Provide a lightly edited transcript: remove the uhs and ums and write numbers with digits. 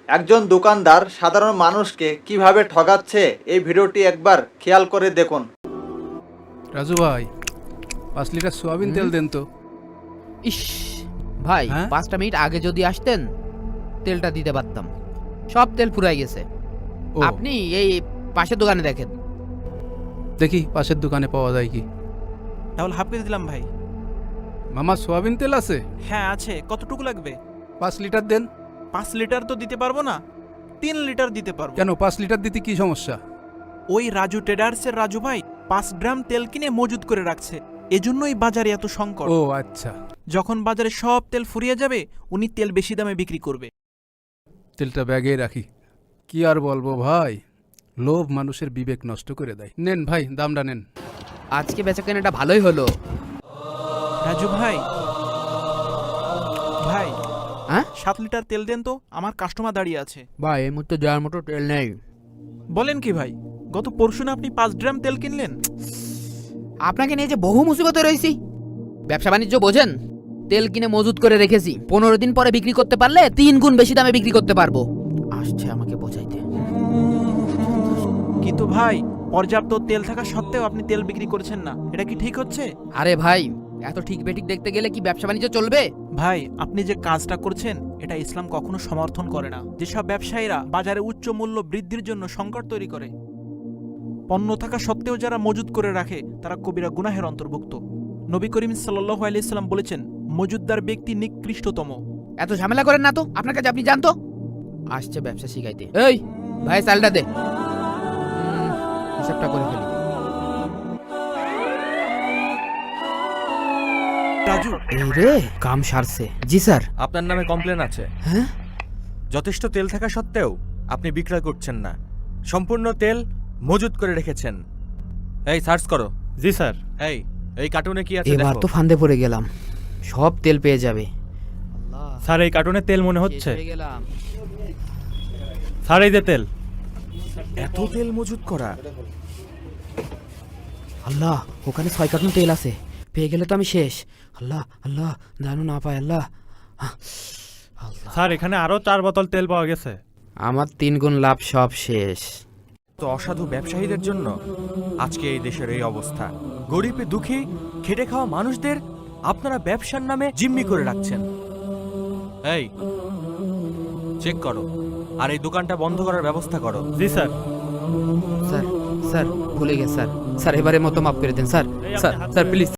একজন দোকানদার সাধারণ মানুষকে কিভাবে ঠগাচ্ছে এই ভিডিওটি একবার খেয়াল করে দেখুন। রাজু ভাই 5 লিটার সোয়াবিন তেল দেন তো। ইস ভাই, হ্যাঁ? 5টা মিনিট আগে যদি আসতেন তেলটা দিতে পারতাম। সব তেল ফুরাই গেছে। ও আপনি এই পাশের দোকানে দেখেন। দেখি পাশের দোকানে পাওয়া যায় কি। তাহলে হাফ কেজি দিলাম ভাই। মামা সোয়াবিন তেল আছে? হ্যাঁ আছে, কতটুকু লাগবে? 5 লিটার দেন। 5 লিটার তো দিতে পারবো না, 3 লিটার দিতে পারবো। কেন 5 লিটার দিতে কি সমস্যা? ওই রাজু ট্রেডার্সের রাজু ভাই 5 ড্রাম তেল কিনে মজুদ করে রাখছে, এজন্যই বাজারে এত সংকট। ও আচ্ছা, যখন বাজারে সব তেল ফুরিয়ে যাবে উনি তেল বেশি দামে বিক্রি করবে। তেলটা ব্যাগে রাখি। কি আর বলবো ভাই, লোভ মানুষের বিবেক নষ্ট করে দেয়। নেন ভাই, দামটা নেন। আজকে বেচা কেনাটা ভালোই হলো। রাজু ভাই, ভাই হ্যাঁ 7 লিটার তেল দেন তো, আমার কাস্টমার দাঁড়িয়ে আছে। ভাই, এই মুহূর্তে যাওয়ার মতো তেল নেই। বলেন কি ভাই, গত পরশু না আপনি 5 ড্রাম তেল কিনলেন? আপনাকে নিয়ে যে বহু মুসিবতে রয়েছি। ব্যবসা বাণিজ্য বোঝেন? তেল কিনে মজুত করে রেখেছি, 15 দিন পরে বিক্রি করতে পারলে 3 গুণ বেশি দামে বিক্রি করতে পারবো। আসছে আমাকে বোঝাইতে। কিন্তু ভাই, পর্যাপ্ত তেল থাকা সত্ত্বেও আপনি তেল বিক্রি করছেন না, এটা কি ঠিক হচ্ছে? আরে ভাই, এত ঠিক বেঠিক দেখতে গেলে কি ব্যবসা বাণিজ্য চলবে? ভাই আপনি যে কাজটা করছেন এটা ইসলাম কখনো সমর্থন করে না। যেসব ব্যবসায়ীরা বাজারে উচ্চ মূল্য বৃদ্ধির জন্য সংকট তৈরি করে, পণ্য থাকা সত্ত্বেও যারা মজুদ করে রাখে তারা কবিরা গুনাহের অন্তর্ভুক্ত। নবী করিম সাল্লাল্লাহু আলাইহি সাল্লাম বলেছেন, মজুদদার ব্যক্তি নিকৃষ্টতম। এত ঝামেলা করেন না তো, আপনার কাছে আপনি জানতো। আসছে ব্যবসা শিখাইতে। এই ভাই, চালটা দে। হিসাবটা করে ফেলি। রাজু, এই রে, কাম সারছে। জি স্যার। আপনার নামে কমপ্লেন আছে। হ্যাঁ? যথেষ্ট তেল থাকা সত্ত্বেও আপনি বিক্রয় করছেন না, সম্পূর্ণ তেল মজুত করে রেখেছেন। এই সার্চ করো। জি স্যার। এই কার্টুনে কি আছে এবার দেখো। তো ফান্দে পড়ে গেলাম। সব তেল পেয়ে যাবে। স্যার এই কার্টুনে তেল মনে হচ্ছে। শেষ হয়ে গেলাম। স্যার এই যে তেল। এত তেল মজুত করা! আল্লাহ, ওখানে 6 কার্টুন তেল আছে। পেয়ে গেলে তো আমি শেষ। আল্লাহ আল্লাহ, জানো না পায় আল্লাহ। স্যার এখানে আরো 4 বোতল তেল পাওয়া গেছে। আমার 3 গুণ লাভ, সব শেষ। তো অসাধু ব্যবসায়ীদের জন্য আজকে এই দেশের এই অবস্থা। গরিবে দুঃখী খেটে খাওয়া মানুষদের আপনারা ব্যবসার নামে জিম্মি করে রাখছেন। এই চেক করো আর এই দোকানটা বন্ধ করার ব্যবস্থা করো। জি স্যার। স্যার, স্যার ভুলে গেছে স্যার। স্যার এবারে মতো মাফ করে দেন স্যার। এই আপনি স্যার হাত স্যার ধরে- প্লিজ।